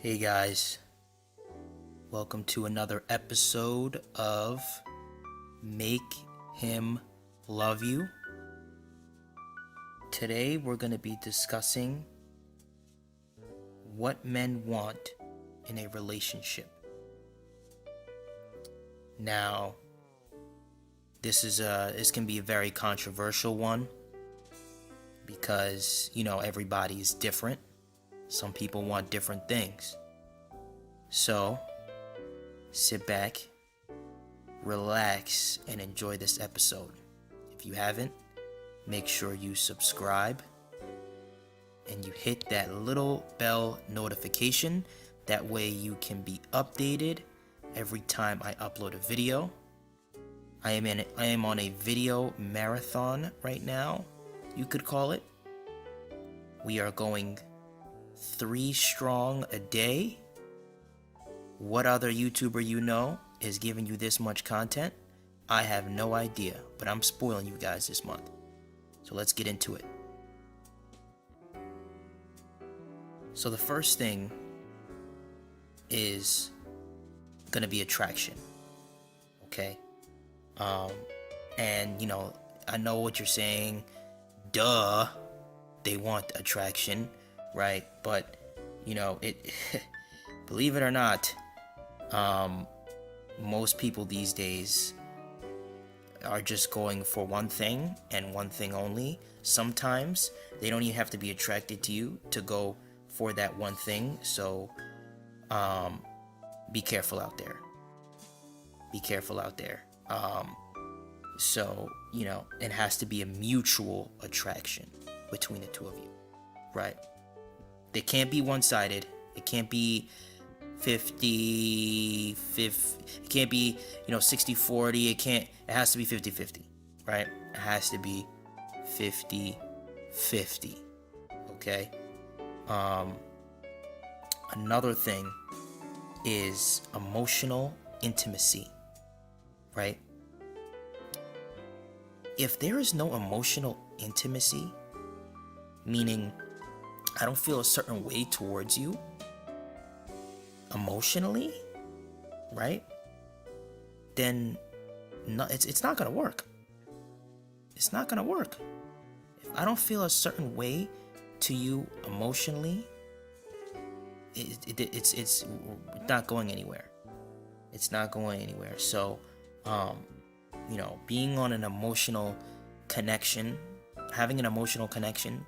Hey guys, welcome to another episode of Make Him Love You. Today we're going to be discussing what men want in a relationship. Now, this can be a very controversial one because, everybody is different. Some people want different things. So, sit back, relax, and enjoy this episode. If you haven't, make sure you subscribe and you hit that little bell notification. That way you can be updated every time I upload a video. I am on a video marathon right now, you could call it. We are going 3 strong a day. What other YouTuber is giving you this much content? I have no idea, but I'm spoiling you guys this month. So let's get into it. So the first thing is gonna be attraction. Okay? And I know what you're saying. Duh, they want attraction. Right, but it believe it or not, most people these days are just going for one thing and one thing only. Sometimes they don't even have to be attracted to you to go for that one thing. So be careful out there. So it has to be a mutual attraction between the two of you, right? They can't be one-sided. It can't be 50, it can't be, 60-40. It has to be 50-50, right? It has to be 50-50, okay? Another thing is emotional intimacy, right? If there is no emotional intimacy, meaning I don't feel a certain way towards you emotionally, right? Then it's not gonna work. It's not gonna work. If I don't feel a certain way to you emotionally, it's not going anywhere. It's not going anywhere. So, being on an emotional connection, having an emotional connection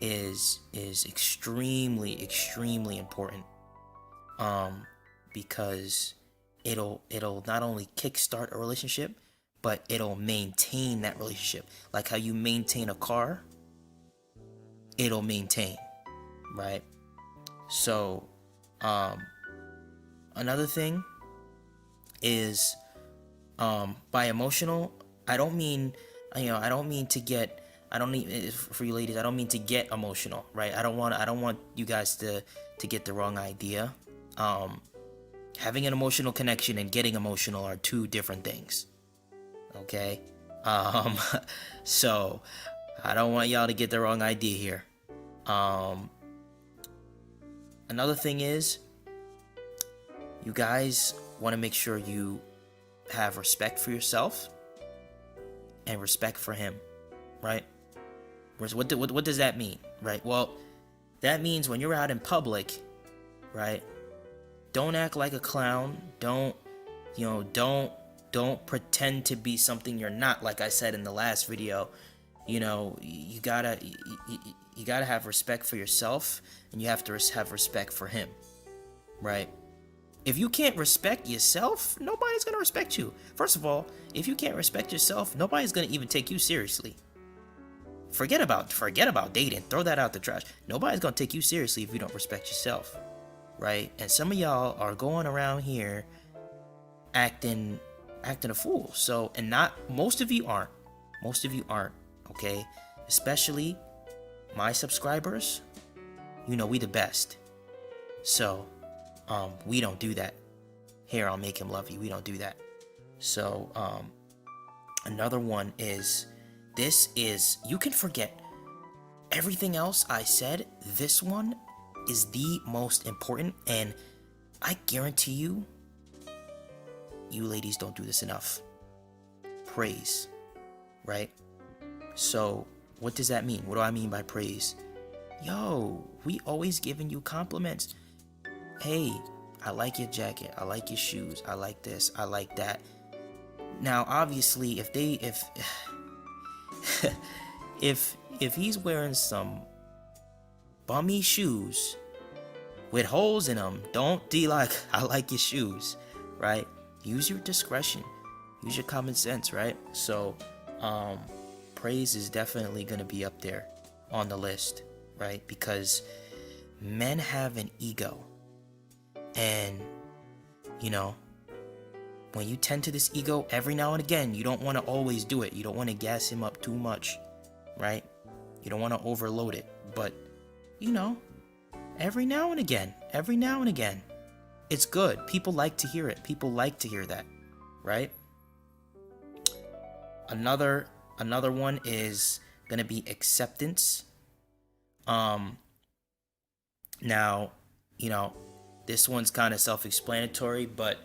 is extremely important, because it'll not only kickstart a relationship, but it'll maintain that relationship. Like how you maintain a car, it'll maintain, right? So another thing is, by emotional, I don't mean for you ladies, I don't mean to get emotional, right? I don't want you guys to get the wrong idea. Having an emotional connection and getting emotional are two different things. Okay? So I don't want y'all to get the wrong idea here. Another thing is, you guys want to make sure you have respect for yourself and respect for him, right? What does that mean, right? Well, that means when you're out in public, right? Don't act like a clown. Don't pretend to be something you're not. Like I said in the last video, you gotta have respect for yourself, and you have to have respect for him, right? If you can't respect yourself, nobody's gonna respect you. First of all, if you can't respect yourself, nobody's gonna even take you seriously. Forget about dating. Throw that out the trash. Nobody's gonna take you seriously if you don't respect yourself, right? And some of y'all are going around here acting a fool. So, and not most of you aren't. Okay? Especially my subscribers. We the best. So, we don't do that. Here, I'll Make Him Love You. We don't do that. So, another one is, you can forget everything else I said. This one is the most important, and I guarantee you ladies don't do this enough. Praise, right? So what does that mean? What do I mean by praise? Yo, we always giving you compliments. Hey, I like your jacket, I like your shoes, I like this, I like that. Now obviously if if he's wearing some bummy shoes with holes in them, don't be like, I like your shoes, right? Use your discretion, use your common sense, right? So praise is definitely going to be up there on the list, right? Because men have an ego, and you know, when you tend to this ego, every now and again, you don't want to always do it. You don't want to gas him up too much, right? You don't want to overload it, but you know, every now and again, it's good. People like to hear it. People like to hear that, right? Another one is gonna be acceptance. Now, you know, this one's kind of self-explanatory, but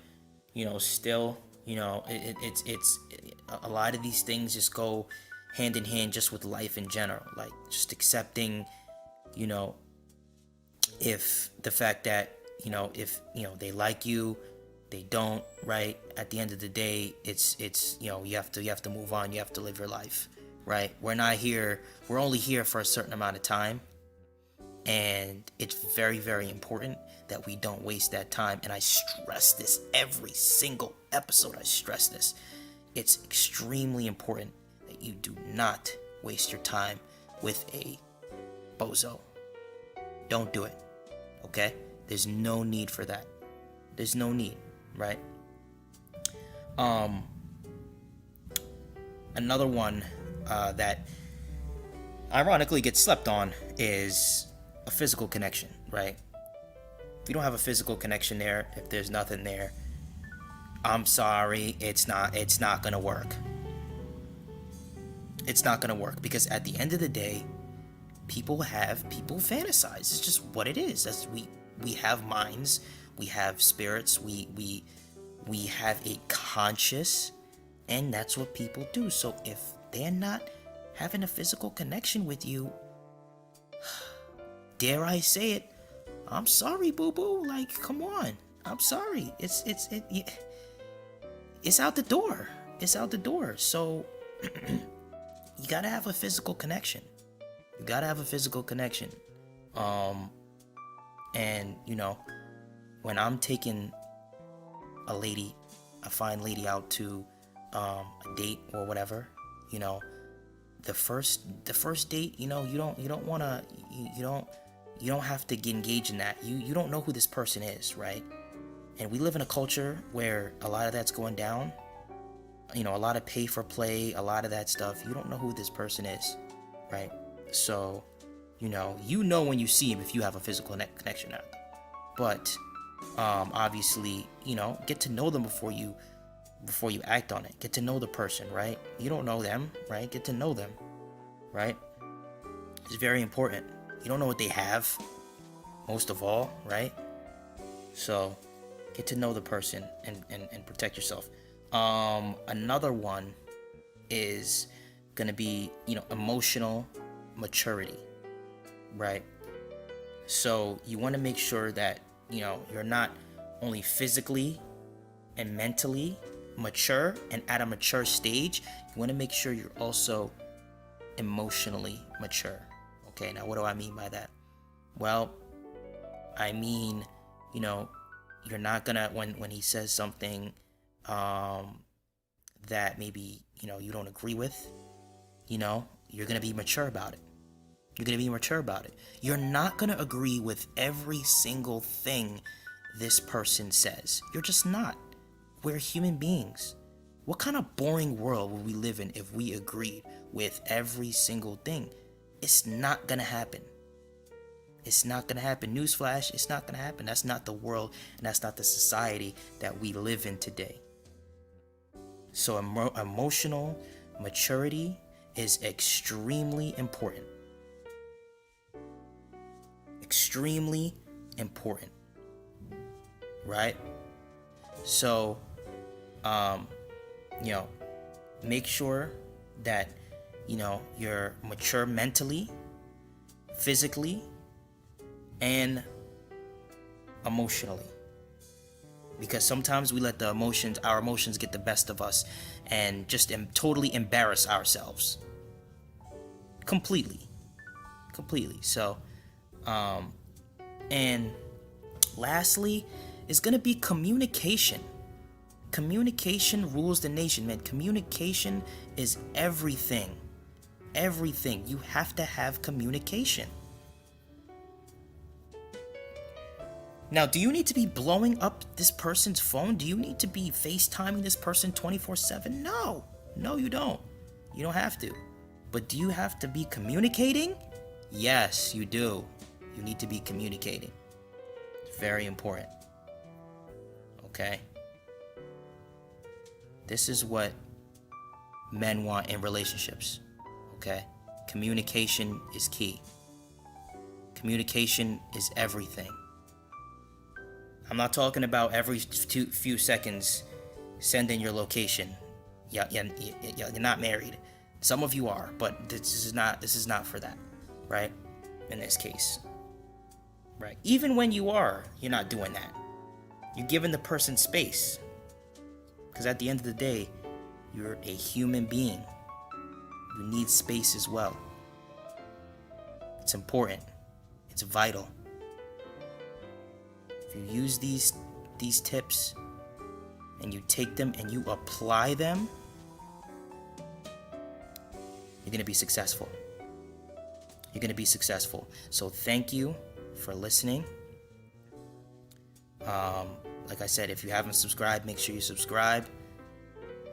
you know, still, you know, it's a lot of these things just go hand in hand just with life in general, like just accepting, you know, if the fact that, you know, if, you know, they like you, they don't, right? At the end of the day, it's, you know, you have to move on. You have to live your life, right? We're only here for a certain amount of time. And it's very, very important that we don't waste that time. And I stress this every single episode. I stress this. It's extremely important that you do not waste your time with a bozo. Don't do it. Okay? There's no need for that. There's no need, right? Another one that ironically gets slept on is a physical connection, right? If you don't have a physical connection there, if there's nothing there, I'm sorry, it's not gonna work. It's not gonna work, because at the end of the day, people fantasize. It's just what it is. That's we have minds, we have spirits, we have a conscious, and that's what people do. So if they're not having a physical connection with you, dare I say it, I'm sorry, boo boo. Like, come on, I'm sorry. It's out the door. It's out the door. So you gotta have a physical connection. You gotta have a physical connection. And you know, when I'm taking a fine lady out to a date or whatever, you know, the first date, you know, you don't have to get engaged in that. You don't know who this person is, right? And we live in a culture where a lot of that's going down. You know, a lot of pay for play, a lot of that stuff. You don't know who this person is, right? So, you know when you see him if you have a physical connection now. But obviously, you know, get to know them before you act on it. Get to know the person, right? You don't know them, right? Get to know them, right? It's very important. You don't know what they have, most of all, right? So get to know the person and protect yourself. Another one is gonna be, you know, emotional maturity, right? So you want to make sure that, you know, you're not only physically and mentally mature and at a mature stage, you want to make sure you're also emotionally mature. Okay, now what do I mean by that? Well, I mean, you know, you're not gonna, when he says something that maybe, you know, you don't agree with, you know, you're gonna be mature about it. You're gonna be mature about it. You're not gonna agree with every single thing this person says. You're just not. We're human beings. What kind of boring world would we live in if we agreed with every single thing? It's not gonna happen. It's not gonna happen. Newsflash, it's not gonna happen. That's not the world, and that's not the society that we live in today. So emotional maturity is extremely important. extremely important, right? So, you know, make sure that, you know, you're mature mentally, physically, and emotionally. Because sometimes we let our emotions get the best of us and just totally embarrass ourselves. Completely. So, and lastly is gonna be communication. Communication rules the nation, man. Communication is everything. Everything. You have to have communication. Now, do you need to be blowing up this person's phone? Do you need to be FaceTiming this person 24/7? No. No, you don't. You don't have to. But do you have to be communicating? Yes, you do. You need to be communicating. It's very important. Okay? This is what men want in relationships. Okay? Communication is key. Communication is everything. I'm not talking about every few seconds send in your location. You're not married. Some of you are, but this is not for that, right? In this case, right? Even when you are, you're not doing that. You're giving the person space, because at the end of the day, you're a human being. You need space as well. It's important. It's vital. If you use these tips and you take them and you apply them, you're going to be successful. You're going to be successful. So thank you for listening. Like I said, if you haven't subscribed, make sure you subscribe.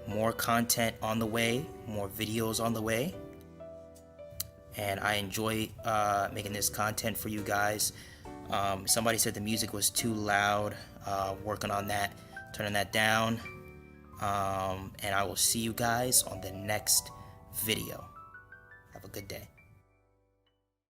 More content on the way, more videos on the way. And I enjoy making this content for you guys. Somebody said the music was too loud. Working on that, turning that down. And I will see you guys on the next video. Have a good day.